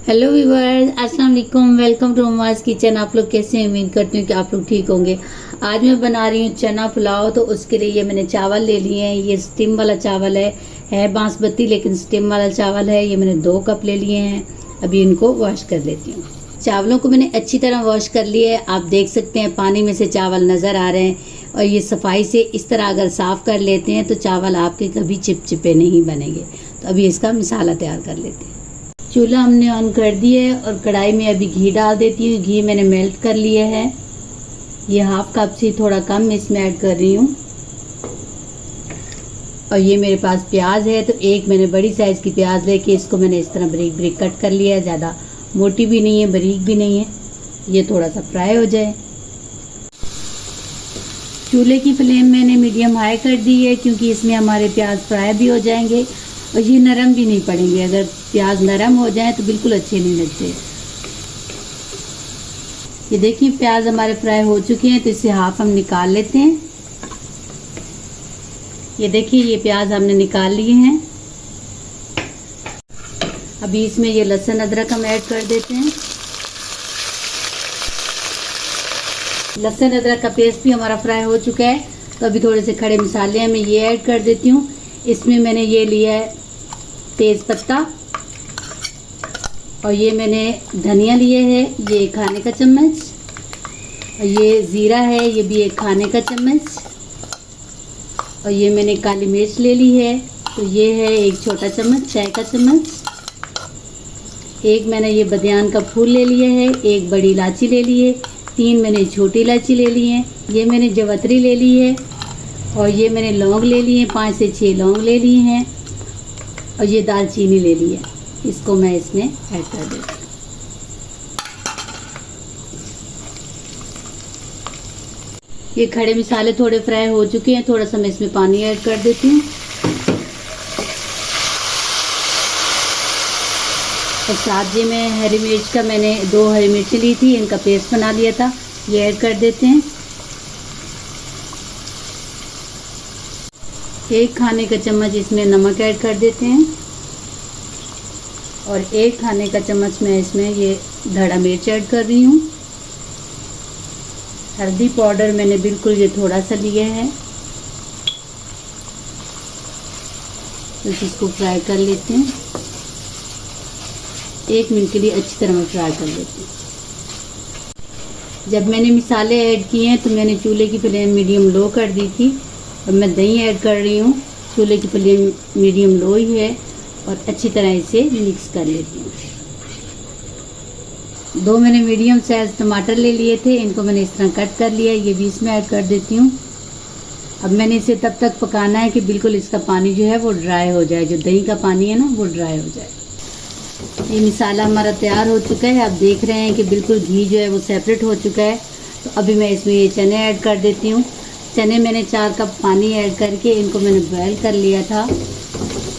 Hello viewers, अस्सलाम वालेकुम। Welcome to Uma's kitchen. आप लोग कैसे हैं? उम्मीद करती हूँ कि आप लोग ठीक होंगे। आज मैं बना रही हूँ चना पुलाव। तो उसके लिए ये मैंने चावल ले लिए हैं। ये स्टीम वाला चावल है बासमती, लेकिन स्टीम वाला चावल है। ये मैंने 2 कप ले लिए हैं। अभी इनको वॉश कर लेती हूँ। चावलों को मैंने अच्छी तरह वॉश कर लिया है। आप देख सकते हैं पानी में से चावल नज़र आ रहे हैं। और ये सफाई से इस तरह अगर साफ़ कर लेते हैं तो चावल आपके कभी चिपचिपे नहीं बनेंगे। तो अभी इसका मसाला तैयार कर लेते हैं। चूल्हा हमने ऑन कर दिया है और कढ़ाई में अभी घी डाल देती हूँ। घी मैंने मेल्ट कर लिया है। ये 1/2 कप से थोड़ा कम इसमें ऐड कर रही हूँ। और ये मेरे पास प्याज है, तो एक मैंने बड़ी साइज़ की प्याज लेके इसको मैंने इस तरह बारीक बारीक कट कर लिया है। ज़्यादा मोटी भी नहीं है, बारीक भी नहीं है। ये थोड़ा सा फ्राई हो जाए। चूल्हे की फ्लेम मैंने मीडियम हाई कर दी है, क्योंकि इसमें हमारे प्याज फ्राई भी हो जाएंगे और ये नरम भी नहीं पड़ेंगे। अगर प्याज नरम हो जाए तो बिल्कुल अच्छे नहीं लगते। ये देखिए प्याज हमारे फ्राई हो चुके हैं, तो इससे हाफ हम निकाल लेते हैं। ये देखिए ये प्याज हमने निकाल लिए हैं। अभी इसमें ये लहसुन अदरक हम ऐड कर देते हैं। लहसुन अदरक का पेस्ट भी हमारा फ्राई हो चुका है। तो अभी थोड़े से खड़े मसाले हैं, मैं ये ऐड कर देती हूँ। इसमें मैंने ये लिया है तेज़ पत्ता, और ये मैंने धनिया लिए है, ये 1 खाने का चम्मच। और ये ज़ीरा है, ये भी 1 खाने का चम्मच। और ये मैंने काली मिर्च ले ली है, तो ये है 1 छोटा चम्मच, चाय का चम्मच। एक मैंने ये बदियान का फूल ले लिया है, 1 बड़ी इलायची ले ली है, 3 मैंने छोटी इलायची ले ली है, ये मैंने जवतरी ले ली है। और ये मैंने लौंग ले लिए हैं, 5 से 6 लौंग ले लिए हैं। और ये दालचीनी ले ली है, इसको मैं इसमें ऐड कर देती हूँ। ये खड़े मसाले थोड़े फ्राई हो चुके हैं, थोड़ा सा मैं इसमें पानी ऐड कर देती हूँ। और साथ ही में हरी मिर्च का मैंने 2 हरी मिर्च ली थी, इनका पेस्ट बना लिया था, ये ऐड कर देते हैं। 1 खाने का चम्मच इसमें नमक ऐड कर देते हैं। और 1 खाने का चम्मच मैं इसमें ये धड़ा मिर्च ऐड कर रही हूँ। हल्दी पाउडर मैंने बिल्कुल ये थोड़ा सा लिया है। तो इसको फ्राई कर लेते हैं। 1 मिनट के लिए अच्छी तरह मैं फ्राई कर लेती हूँ। जब मैंने मसाले ऐड किए हैं तो मैंने चूल्हे की फ्लेम मीडियम लो कर दी थी। अब मैं दही ऐड कर रही हूँ। चूल्हे की फ्लेम मीडियम लो ही है और अच्छी तरह इसे मिक्स कर लेती हूँ। 2 मैंने मीडियम साइज टमाटर ले लिए थे, इनको मैंने इस तरह कट कर लिया है, ये भी इसमें ऐड कर देती हूँ। अब मैंने इसे तब तक पकाना है कि बिल्कुल इसका पानी जो है वो ड्राई हो जाए। जो दही का पानी है ना, वो ड्राई हो जाए। ये मसाला हमारा तैयार हो चुका है। आप देख रहे हैं कि बिल्कुल घी जो है वो सेपरेट हो चुका है। तो अभी मैं इसमें ये चने ऐड कर देती हूँ। चने मैंने 4 कप पानी ऐड करके इनको मैंने बॉयल कर लिया था।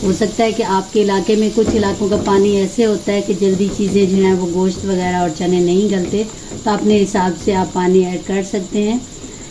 हो सकता है कि आपके इलाके में कुछ इलाकों का पानी ऐसे होता है कि जल्दी चीज़ें जो हैं वो गोश्त वगैरह और चने नहीं गलते, तो अपने हिसाब से आप पानी ऐड कर सकते हैं।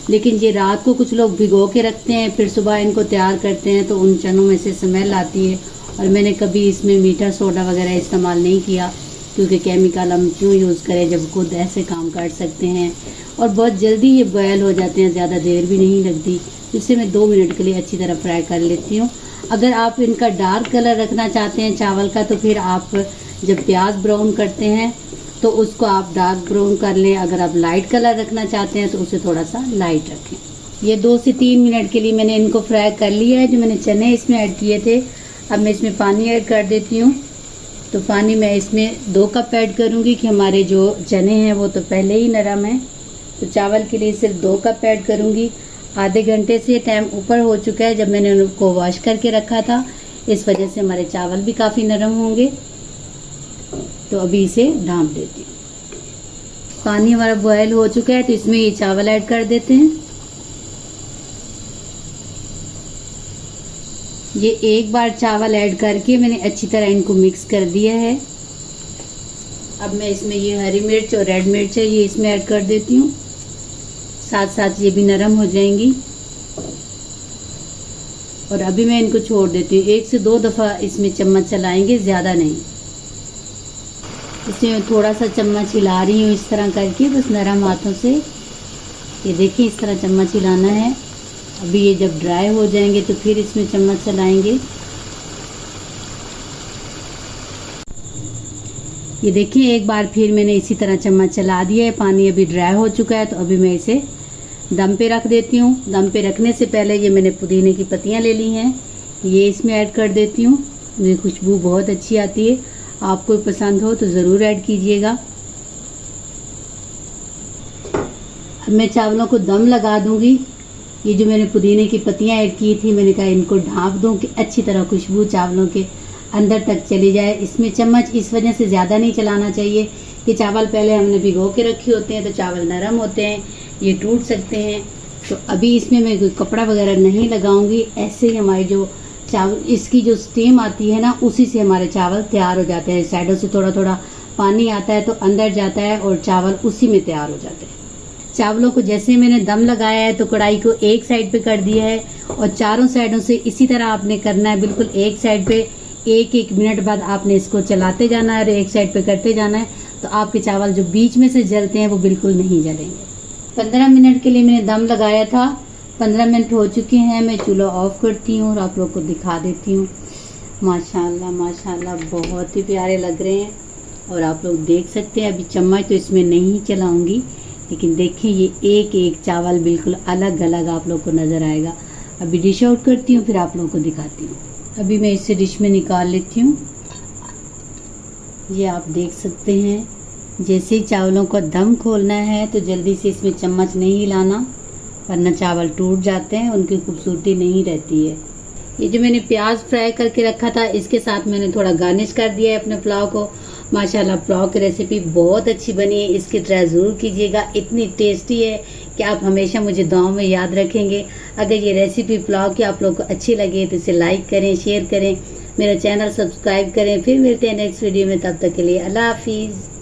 लेकिन ये रात को कुछ लोग भिगो के रखते हैं, फिर सुबह इनको तैयार करते हैं, तो उन चनों में से स्मेल आती है। और मैंने कभी इसमें मीठा सोडा वगैरह इस्तेमाल नहीं किया, क्योंकि केमिकल हम क्यों यूज़ करें जब खुद ऐसे काम कर सकते हैं। और बहुत जल्दी ये बॉयल हो जाते हैं, ज़्यादा देर भी नहीं लगती। इसे मैं 2 मिनट के लिए अच्छी तरह फ्राई कर लेती हूँ। अगर आप इनका डार्क कलर रखना चाहते हैं चावल का, तो फिर आप जब प्याज ब्राउन करते हैं तो उसको आप डार्क ब्राउन कर लें। अगर आप लाइट कलर रखना चाहते हैं तो उसे थोड़ा सा लाइट रखें। ये 2 से 3 मिनट के लिए मैंने इनको फ्राई कर लिया है। जो मैंने चने इसमें ऐड किए थे, अब मैं इसमें पानी ऐड कर देती हूँ। तो पानी मैं इसमें 2 कप ऐड करूँगी, कि हमारे जो चने हैं वो तो पहले ही नरम है। तो चावल के लिए सिर्फ 2 कप ऐड करूँगी। आधे घंटे से टाइम ऊपर हो चुका है जब मैंने उनको वॉश करके रखा था, इस वजह से हमारे चावल भी काफ़ी नरम होंगे। तो अभी इसे ढाँप देती हूँ। पानी हमारा बॉयल हो चुका है, तो इसमें ये चावल ऐड कर देते हैं। ये एक बार चावल ऐड करके मैंने अच्छी तरह इनको मिक्स कर दिया है। अब मैं इसमें ये हरी मिर्च और रेड मिर्च है, ये इसमें ऐड कर देती हूँ। साथ साथ ये भी नरम हो जाएंगी। और अभी मैं इनको छोड़ देती हूँ। 1 से 2 दफ़ा इसमें चम्मच चलाएंगे, ज़्यादा नहीं। इसमें मैं थोड़ा सा चम्मच हिला रही हूँ इस तरह करके, बस नरम हाथों से। ये देखिए इस तरह चम्मच हिलाना है। अभी ये जब ड्राई हो जाएंगे तो फिर इसमें चम्मच चलाएंगे। ये देखिए एक बार फिर मैंने इसी तरह चम्मच चला दिया है। पानी अभी ड्राई हो चुका है, तो अभी मैं इसे दम पे रख देती हूँ। दम पे रखने से पहले ये मैंने पुदीने की पत्तियाँ ले ली हैं, ये इसमें ऐड कर देती हूँ। ये खुशबू बहुत अच्छी आती है, आपको पसंद हो तो ज़रूर ऐड कीजिएगा। अब मैं चावलों को दम लगा दूंगी। ये जो मैंने पुदीने की पत्तियाँ ऐड की थी, मैंने कहा इनको ढाँप दूँ कि अच्छी तरह खुशबू चावलों के अंदर तक चली जाए। इसमें चम्मच इस वजह से ज़्यादा नहीं चलाना चाहिए कि चावल पहले हमने भिगो के रखे होते हैं तो चावल नरम होते हैं, ये टूट सकते हैं। तो अभी इसमें मैं कोई कपड़ा वगैरह नहीं लगाऊंगी, ऐसे ही हमारे जो चावल इसकी जो स्टीम आती है ना, उसी से हमारे चावल तैयार हो जाते हैं। साइडों से थोड़ा थोड़ा पानी आता है तो अंदर जाता है और चावल उसी में तैयार हो जाते हैं। चावलों को जैसे मैंने दम लगाया है तो कढ़ाई को एक साइड पे कर दिया है और चारों साइडों से इसी तरह आपने करना है। बिल्कुल एक साइड पे एक एक मिनट बाद आपने इसको चलाते जाना है और एक साइड पे करते जाना है, तो आपके चावल जो बीच में से जलते हैं वो बिल्कुल नहीं जलेंगे। 15 मिनट के लिए मैंने दम लगाया था। 15 मिनट हो चुके हैं, मैं चूल्हा ऑफ करती हूँ और आप लोग को दिखा देती हूँ। माशाल्लाह माशाल्लाह बहुत ही प्यारे लग रहे हैं। और आप लोग देख सकते हैं, अभी चम्मच तो इसमें नहीं चलाऊंगी, लेकिन देखिए ये एक एक चावल बिल्कुल अलग अलग आप लोग को नज़र आएगा। अभी डिश आउट करती हूँ, फिर आप लोगों को दिखाती हूँ। अभी मैं इसे डिश में निकाल लेती हूँ। ये आप देख सकते हैं, जैसे ही चावलों को दम खोलना है तो जल्दी से इसमें चम्मच नहीं हिलाना, वरना चावल टूट जाते हैं, उनकी खूबसूरती नहीं रहती है। ये जो मैंने प्याज फ्राई करके रखा था, इसके साथ मैंने थोड़ा गार्निश कर दिया है अपने पुलाव को। माशाल्लाह पुलाव की रेसिपी बहुत अच्छी बनी है, इसकी ट्राई ज़रूर कीजिएगा। इतनी टेस्टी है कि आप हमेशा मुझे दुआओं में याद रखेंगे। अगर ये रेसिपी पुलाव की आप लोग को अच्छी लगे तो इसे लाइक करें, शेयर करें, मेरा चैनल सब्सक्राइब करें। फिर मिलते हैं नेक्स्ट वीडियो में, तब तक के लिए अल्लाह हाफिज़।